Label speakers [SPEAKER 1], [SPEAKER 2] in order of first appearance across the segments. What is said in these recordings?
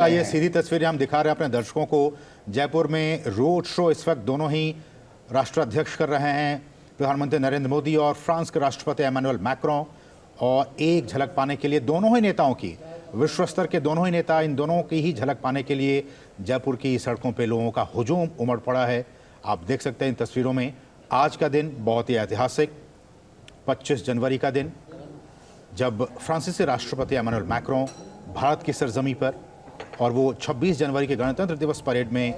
[SPEAKER 1] ये सीधी तस्वीरें हम दिखा रहे हैं अपने दर्शकों को। जयपुर में रोड शो इस वक्त दोनों ही राष्ट्राध्यक्ष कर रहे हैं, प्रधानमंत्री नरेंद्र मोदी और फ्रांस के राष्ट्रपति एमानुएल मैक्रों। और एक झलक पाने के लिए दोनों ही नेताओं की, विश्व स्तर के दोनों ही नेता, इन दोनों की ही झलक पाने के लिए जयपुर की सड़कों पर लोगों का हुजूम उमड़ पड़ा है। आप देख सकते हैं इन तस्वीरों में। आज का दिन बहुत ही ऐतिहासिक, 25 जनवरी का दिन, जब फ्रांसीसी राष्ट्रपति एमानुएल मैक्रों भारत की सरजमी पर और वो 26 जनवरी के गणतंत्र दिवस परेड में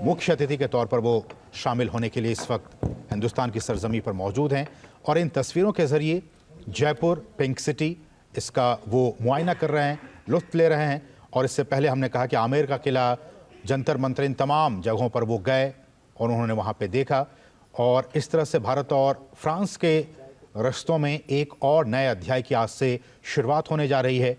[SPEAKER 1] मुख्य अतिथि के तौर पर वो शामिल होने के लिए इस वक्त हिंदुस्तान की सरजमी पर मौजूद हैं। और इन तस्वीरों के ज़रिए जयपुर पिंक सिटी, इसका वो मुआयना कर रहे हैं, लुत्फ़ ले रहे हैं। और इससे पहले हमने कहा कि आमेर का किला, जंतर मंतर, इन तमाम जगहों पर वो गए और उन्होंने वहाँ पर देखा। और इस तरह से भारत और फ्रांस के रिश्तों में एक और नए अध्याय की आज से शुरुआत होने जा रही है।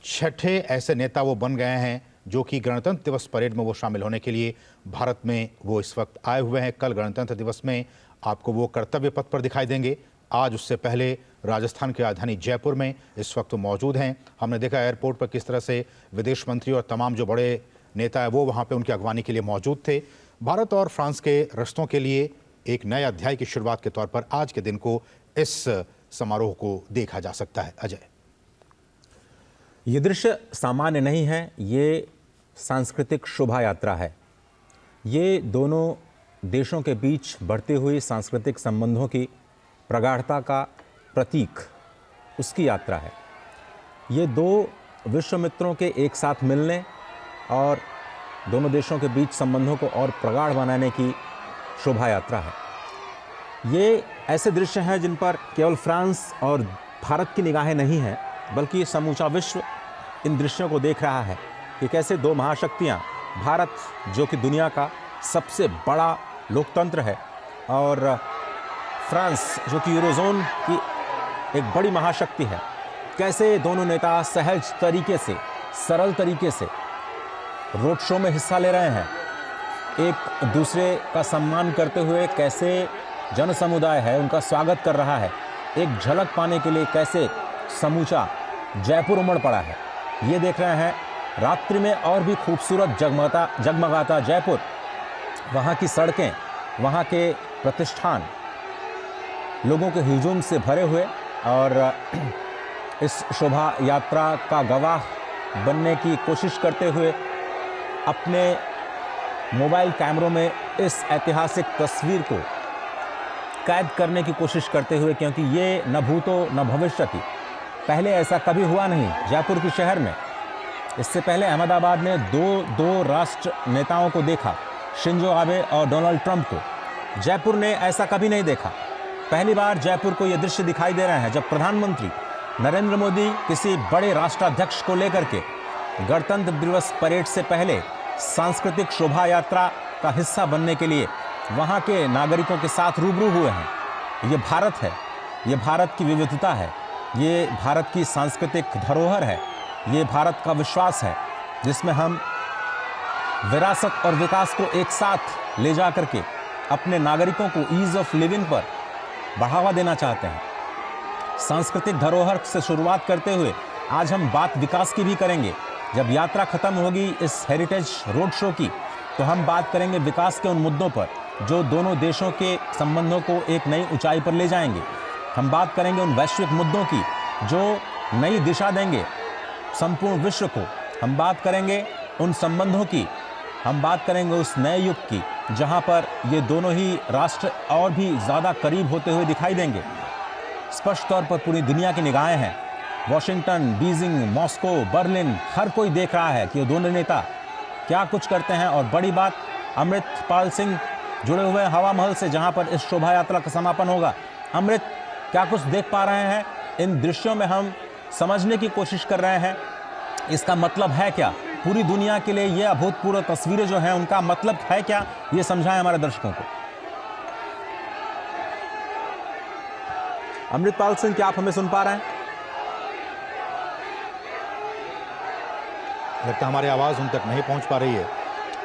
[SPEAKER 1] छठे ऐसे नेता वो बन गए हैं जो कि गणतंत्र दिवस परेड में वो शामिल होने के लिए भारत में वो इस वक्त आए हुए हैं। कल गणतंत्र दिवस में आपको वो कर्तव्य पथ पर दिखाई देंगे। आज उससे पहले राजस्थान की राजधानी जयपुर में इस वक्त मौजूद हैं। हमने देखा एयरपोर्ट पर किस तरह से विदेश मंत्री और तमाम जो बड़े नेता हैं वो वहाँ पर उनकी अगवानी के लिए मौजूद थे। भारत और फ्रांस के रिश्तों के लिए एक नए अध्याय की शुरुआत के तौर पर आज के दिन को, इस समारोह को देखा जा सकता है। अजय,
[SPEAKER 2] ये दृश्य सामान्य नहीं है, ये सांस्कृतिक शोभा यात्रा है। ये दोनों देशों के बीच बढ़ती हुई सांस्कृतिक संबंधों की प्रगाढ़ता का प्रतीक, उसकी यात्रा है। ये दो विश्व मित्रों के एक साथ मिलने और दोनों देशों के बीच संबंधों को और प्रगाढ़ बनाने की शोभा यात्रा है। ये ऐसे दृश्य हैं जिन पर केवल फ्रांस और भारत की निगाहें नहीं हैं, बल्कि समूचा विश्व इन दृश्यों को देख रहा है कि कैसे दो महाशक्तियां, भारत जो कि दुनिया का सबसे बड़ा लोकतंत्र है और फ्रांस जो कि यूरोजोन की एक बड़ी महाशक्ति है, कैसे दोनों नेता सहज तरीके से, सरल तरीके से रोड शो में हिस्सा ले रहे हैं। एक दूसरे का सम्मान करते हुए कैसे जन समुदाय है उनका स्वागत कर रहा है। एक झलक पाने के लिए कैसे समूचा जयपुर उमड़ पड़ा है, ये देख रहे हैं। रात्रि में और भी खूबसूरत जगमगाता जयपुर, वहाँ की सड़कें, वहाँ के प्रतिष्ठान लोगों के हुजूम से भरे हुए, और इस शोभा यात्रा का गवाह बनने की कोशिश करते हुए अपने मोबाइल कैमरों में इस ऐतिहासिक तस्वीर को कैद करने की कोशिश करते हुए, क्योंकि ये न भूतो न भविष्यति, पहले ऐसा कभी हुआ नहीं जयपुर के शहर में। इससे पहले अहमदाबाद ने दो राष्ट्र नेताओं को देखा, शिंजो आबे और डोनाल्ड ट्रंप को। जयपुर ने ऐसा कभी नहीं देखा। पहली बार जयपुर को यह दृश्य दिखाई दे रहा है जब प्रधानमंत्री नरेंद्र मोदी किसी बड़े राष्ट्राध्यक्ष को लेकर के गणतंत्र दिवस परेड से पहले सांस्कृतिक शोभा यात्रा का हिस्सा बनने के लिए वहाँ के नागरिकों के साथ रूबरू हुए हैं। ये भारत है, ये भारत की विविधता है, ये भारत की सांस्कृतिक धरोहर है, ये भारत का विश्वास है जिसमें हम विरासत और विकास को एक साथ ले जा करके अपने नागरिकों को ईज ऑफ लिविंग पर बढ़ावा देना चाहते हैं। सांस्कृतिक धरोहर से शुरुआत करते हुए आज हम बात विकास की भी करेंगे। जब यात्रा खत्म होगी इस हेरिटेज रोड शो की, तो हम बात करेंगे विकास के उन मुद्दों पर जो दोनों देशों के संबंधों को एक नई ऊंचाई पर ले जाएंगे। हम बात करेंगे उन वैश्विक मुद्दों की जो नई दिशा देंगे संपूर्ण विश्व को। हम बात करेंगे उन संबंधों की, हम बात करेंगे उस नए युग की जहां पर ये दोनों ही राष्ट्र और भी ज़्यादा करीब होते हुए दिखाई देंगे। स्पष्ट तौर पर पूरी दुनिया की निगाहें हैं। वॉशिंगटन, बीजिंग, मॉस्को, बर्लिन, हर कोई देख रहा है कि ये दोनों नेता क्या कुछ करते हैं। और बड़ी बात, अमृतपाल सिंह जुड़े हुए हवा महल से, जहां पर इस शोभा यात्रा का समापन होगा। अमृत, क्या कुछ देख पा रहे हैं इन दृश्यों में? हम समझने की कोशिश कर रहे हैं इसका मतलब है क्या। पूरी दुनिया के लिए ये अभूतपूर्व तस्वीरें जो हैं उनका मतलब है क्या, ये समझाएं हमारे दर्शकों को। अमृतपाल सिंह, क्या आप हमें सुन पा रहे हैं?
[SPEAKER 1] लगता है हमारी आवाज़ उन तक नहीं पहुंच पा रही है,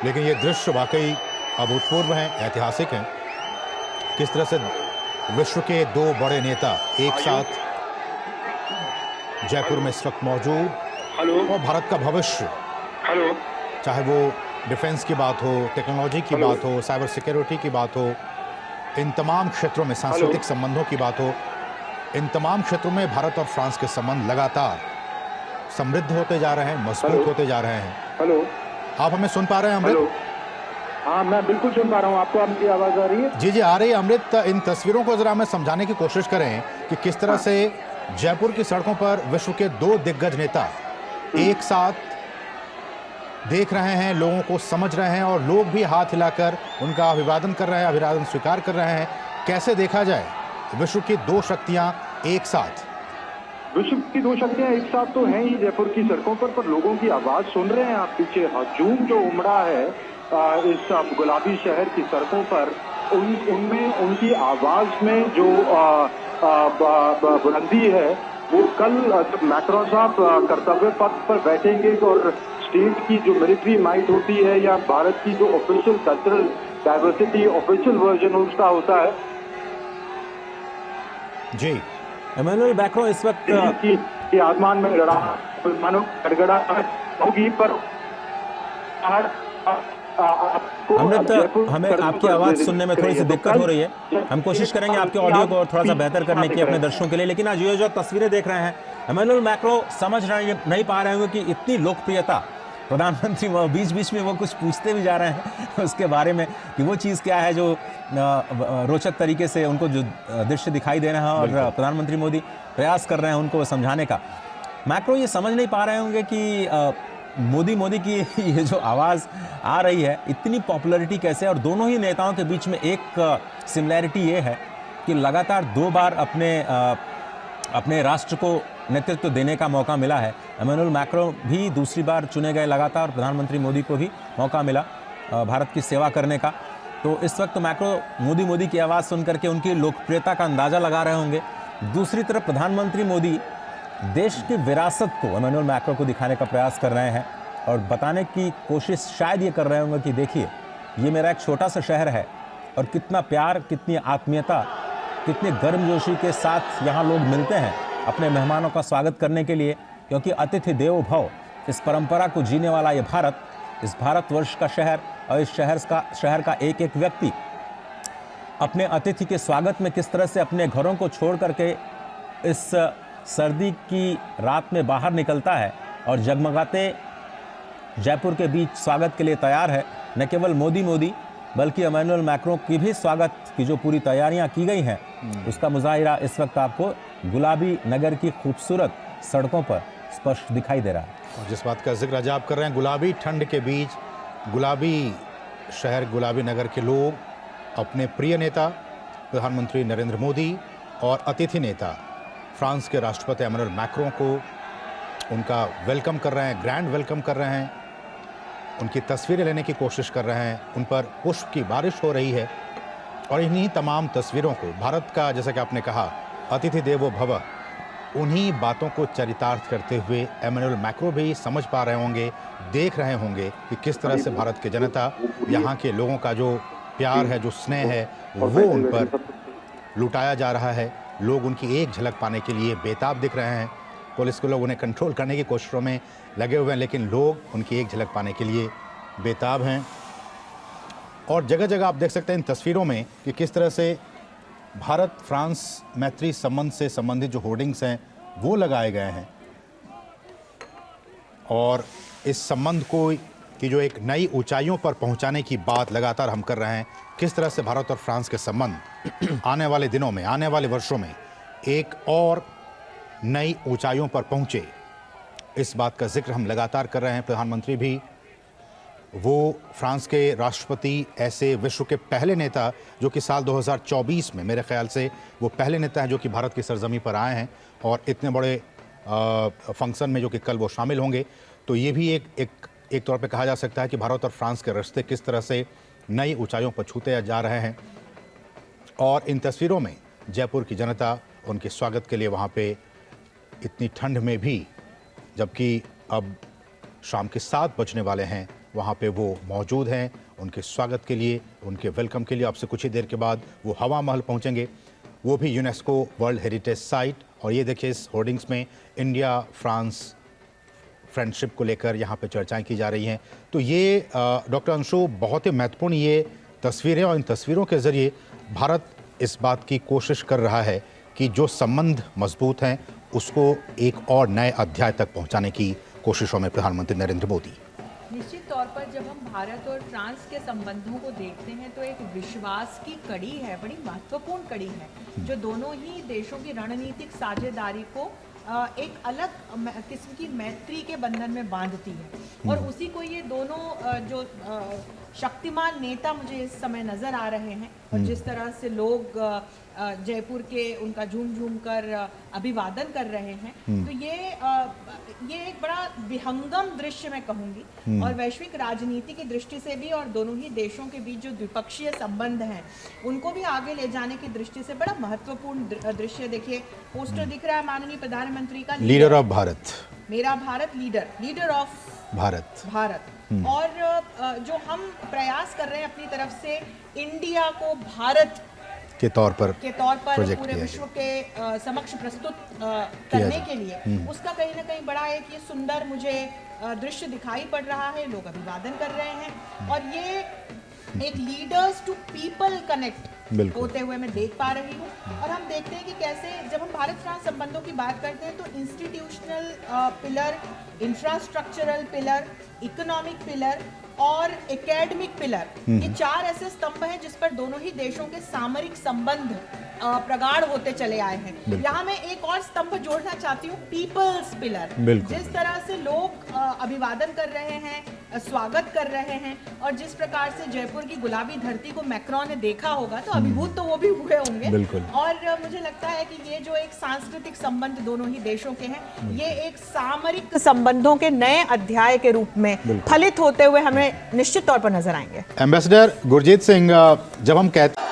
[SPEAKER 1] लेकिन ये दृश्य वाकई अभूतपूर्व हैं, ऐतिहासिक हैं। किस तरह से विश्व के दो बड़े नेता एक साथ जयपुर में इस वक्त मौजूद और भारत का भविष्य
[SPEAKER 3] हेलो।
[SPEAKER 1] चाहे वो डिफेंस की बात हो, टेक्नोलॉजी की बात हो, साइबर सिक्योरिटी की बात हो, इन तमाम क्षेत्रों में सांस्कृतिक संबंधों की बात हो, इन तमाम क्षेत्रों में भारत और फ्रांस के संबंध लगातार समृद्ध होते जा रहे हैं, मजबूत होते जा रहे हैं।
[SPEAKER 3] हेलो,
[SPEAKER 1] आप हमें सुन पा रहे हैं अमृत?
[SPEAKER 3] हेलो। हाँ, मैं बिल्कुल सुन पा रहा हूँ। आपको आपकी आवाज़ आ रही है?
[SPEAKER 1] जी जी आ रही है अमृत। इन तस्वीरों को जरा हमें समझाने की कोशिश करें कि किस तरह से जयपुर की सड़कों पर विश्व के दो दिग्गज नेता एक साथ देख रहे हैं, लोगों को समझ रहे हैं और लोग भी हाथ हिलाकर उनका अभिवादन कर रहे हैं, अभिवादन स्वीकार कर रहे हैं। कैसे देखा जाए विश्व की दो शक्तियां एक साथ?
[SPEAKER 3] विश्व की दो शक्तियां एक साथ तो हैं ही जयपुर की सड़कों पर लोगों की आवाज़ सुन रहे हैं आप पीछे। हजूम जो उमड़ा है इस गुलाबी शहर की सड़कों पर, उनमें उनकी आवाज़ में जो बुलंदी है, वो कल जब मैक्रोन साहब कर्तव्य पथ पर बैठेंगे और स्टेट की जो मिलिट्री माइट होती है या भारत की जो official cultural diversity official version उसका होता है
[SPEAKER 1] जी।
[SPEAKER 2] इमैनुअल मैक्रों इस वक्त
[SPEAKER 3] की आसमान में लड़ा मानो गड़गड़ा होगी, पर
[SPEAKER 2] अमृत, हमें आपकी आवाज़ सुनने में थोड़ी सी दिक्कत हो रही है। हम कोशिश करेंगे आपके ऑडियो को और थोड़ा सा बेहतर करने की अपने दर्शकों के लिए। लेकिन आज ये जो तस्वीरें देख रहे हैं, इमैनुअल मैक्रों समझ नहीं पा रहे होंगे कि इतनी लोकप्रियता प्रधानमंत्री बीच बीच में वो कुछ पूछते भी जा रहे हैं उसके बारे में कि वो चीज़ क्या है जो रोचक तरीके से उनको जो दृश्य दिखाई दे रहा है और प्रधानमंत्री मोदी प्रयास कर रहे हैं उनको समझाने का। मैक्रो ये समझ नहीं पा रहे होंगे कि मोदी की ये जो आवाज़ आ रही है, इतनी पॉपुलैरिटी कैसे, और दोनों ही नेताओं के बीच में एक सिमिलैरिटी ये है कि लगातार 2 बार अपने राष्ट्र को नेतृत्व देने का मौका मिला है। इमैनुअल मैक्रों भी दूसरी बार चुने गए लगातार, प्रधानमंत्री मोदी को भी मौका मिला भारत की सेवा करने का। तो इस वक्त मैक्रों मोदी की आवाज़ सुन करके उनकी लोकप्रियता का अंदाज़ा लगा रहे होंगे। दूसरी तरफ प्रधानमंत्री मोदी देश की विरासत को इमैनुअल मैक्रों को दिखाने का प्रयास कर रहे हैं और बताने की कोशिश शायद ये कर रहे होंगे कि देखिए, ये मेरा एक छोटा सा शहर है और कितना प्यार, कितनी आत्मीयता, कितने गर्मजोशी के साथ यहाँ लोग मिलते हैं अपने मेहमानों का स्वागत करने के लिए, क्योंकि अतिथि देवो भव, इस परंपरा को जीने वाला ये भारत, इस भारतवर्ष का शहर और इस शहर का एक एक व्यक्ति अपने अतिथि के स्वागत में किस तरह से अपने घरों को छोड़ करके इस सर्दी की रात में बाहर निकलता है और जगमगाते जयपुर के बीच स्वागत के लिए तैयार है। न केवल मोदी बल्कि इमैनुअल मैक्रों की भी स्वागत की जो पूरी तैयारियां की गई हैं, उसका मुजाहिरा इस वक्त आपको गुलाबी नगर की खूबसूरत सड़कों पर स्पष्ट दिखाई दे रहा है।
[SPEAKER 1] और जिस बात का जिक्र आज आप कर रहे हैं, गुलाबी ठंड के बीच गुलाबी शहर, गुलाबी नगर के लोग अपने प्रिय नेता प्रधानमंत्री नरेंद्र मोदी और अतिथि नेता फ्रांस के राष्ट्रपति इमैनुअल मैक्रों को उनका वेलकम कर रहे हैं, ग्रैंड वेलकम कर रहे हैं, उनकी तस्वीरें लेने की कोशिश कर रहे हैं, उन पर पुष्प की बारिश हो रही है। और इन्हीं तमाम तस्वीरों को भारत का, जैसा कि आपने कहा, अतिथि देवो भव, उन्हीं बातों को चरितार्थ करते हुए इमैनुअल मैक्रों भी समझ पा रहे होंगे, देख रहे होंगे कि किस तरह से भारत की जनता, यहाँ के लोगों का जो प्यार है, जो स्नेह है, वो उन पर लुटाया जा रहा है। लोग उनकी एक झलक पाने के लिए बेताब दिख रहे हैं। पुलिस के लोग उन्हें कंट्रोल करने की कोशिशों में लगे हुए हैं, लेकिन लोग उनकी एक झलक पाने के लिए बेताब हैं। और जगह जगह आप देख सकते हैं इन तस्वीरों में कि किस तरह से भारत फ्रांस मैत्री संबंध से संबंधित जो होर्डिंग्स हैं वो लगाए गए हैं और इस संबंध को की जो एक नई ऊंचाइयों पर पहुंचाने की बात लगातार हम कर रहे हैं। किस तरह से भारत और फ्रांस के संबंध आने वाले दिनों में, आने वाले वर्षों में एक और नई ऊंचाइयों पर पहुंचे, इस बात का जिक्र हम लगातार कर रहे हैं। प्रधानमंत्री भी, वो फ्रांस के राष्ट्रपति, ऐसे विश्व के पहले नेता जो कि साल 2024 में, मेरे ख्याल से वो पहले नेता हैं जो कि भारत की सरजमी पर आए हैं और इतने बड़े फंक्शन में जो कि कल वो शामिल होंगे। तो ये भी एक तौर पे कहा जा सकता है कि भारत और फ्रांस के रिश्ते किस तरह से नई ऊंचाइयों पर छूते जा रहे हैं। और इन तस्वीरों में जयपुर की जनता उनके स्वागत के लिए वहाँ पे इतनी ठंड में भी, जबकि अब शाम के 7 बजने वाले हैं, वहाँ पे वो मौजूद हैं उनके स्वागत के लिए, उनके वेलकम के लिए। अब से कुछ ही देर के बाद वो हवा महल पहुँचेंगे, वो भी यूनेस्को वर्ल्ड हेरिटेज साइट। और ये देखिए, इस होर्डिंग्स में इंडिया फ्रांस फ्रेंडशिप को लेकर यहाँ पे चर्चाएं की जा रही हैं। तो ये डॉक्टर अंशु बहुत ही महत्वपूर्ण ये तस्वीरें, और इन तस्वीरों के ज़रिए भारत इस बात की कोशिश कर रहा है कि जो संबंध मजबूत हैं उसको एक और नए अध्याय तक पहुँचाने की कोशिशों में प्रधानमंत्री नरेंद्र मोदी।
[SPEAKER 4] निश्चित तौर पर जब हम भारत और फ्रांस के संबंधों को देखते हैं तो एक विश्वास की कड़ी है, बड़ी महत्वपूर्ण कड़ी है, जो दोनों ही देशों की रणनीतिक साझेदारी को एक अलग किस्म की मैत्री के बंधन में बांधती है। और उसी को ये दोनों जो शक्तिमान नेता मुझे इस समय नजर आ रहे हैं, और जिस तरह से लोग जयपुर के उनका झूम झूम कर अभिवादन कर रहे हैं, तो ये एक बड़ा विहंगम दृश्य मैं कहूँगी, और वैश्विक राजनीति की दृष्टि से भी, और दोनों ही देशों के बीच जो द्विपक्षीय संबंध हैं उनको भी आगे ले जाने की दृष्टि से बड़ा महत्वपूर्ण दृश्य। देखिए पोस्टर दिख रहा है माननीय प्रधानमंत्री का,
[SPEAKER 1] लीडर ऑफ भारत,
[SPEAKER 4] मेरा भारत, लीडर ऑफ भारत। और जो हम प्रयास कर रहे हैं अपनी तरफ से इंडिया को भारत
[SPEAKER 1] के तौर पर
[SPEAKER 4] पूरे विश्व के समक्ष प्रस्तुत करने के लिए, उसका कहीं ना कहीं बड़ा एक ये सुंदर मुझे दृश्य दिखाई पड़ रहा है। लोग अभिवादन कर रहे हैं, और ये एक लीडर्स टू पीपल कनेक्ट होते हुए मैं देख पा रही हूँ। और हम देखते हैं कि कैसे जब हम भारत फ्रांस संबंधों की बात करते हैं तो institutional pillar, infrastructural pillar, economic pillar और एकेडमिक पिलर, ये चार ऐसे स्तंभ हैं जिस पर दोनों ही देशों के सामरिक संबंध प्रगाढ़ होते चले आए हैं। यहाँ मैं एक और स्तंभ जोड़ना चाहती हूँ, पीपल्स पिलर। जिस तरह से लोग अभिवादन कर रहे हैं, स्वागत कर रहे हैं, और जिस प्रकार से जयपुर की गुलाबी धरती को मैक्रोन ने देखा होगा तो अभिभूत तो वो भी हुए होंगे। और मुझे लगता है कि ये जो एक सांस्कृतिक संबंध दोनों ही देशों के हैं, ये एक सामरिक संबंधों के नए अध्याय के रूप में फलित होते हुए हमें निश्चित तौर पर नजर आएंगे।
[SPEAKER 1] एम्बेसडर गुरजीत सिंह, जब हम कहते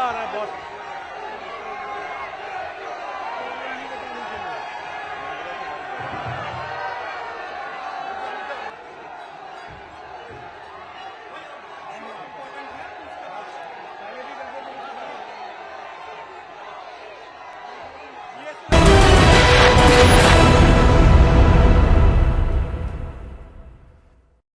[SPEAKER 5] आ रहा है बहुत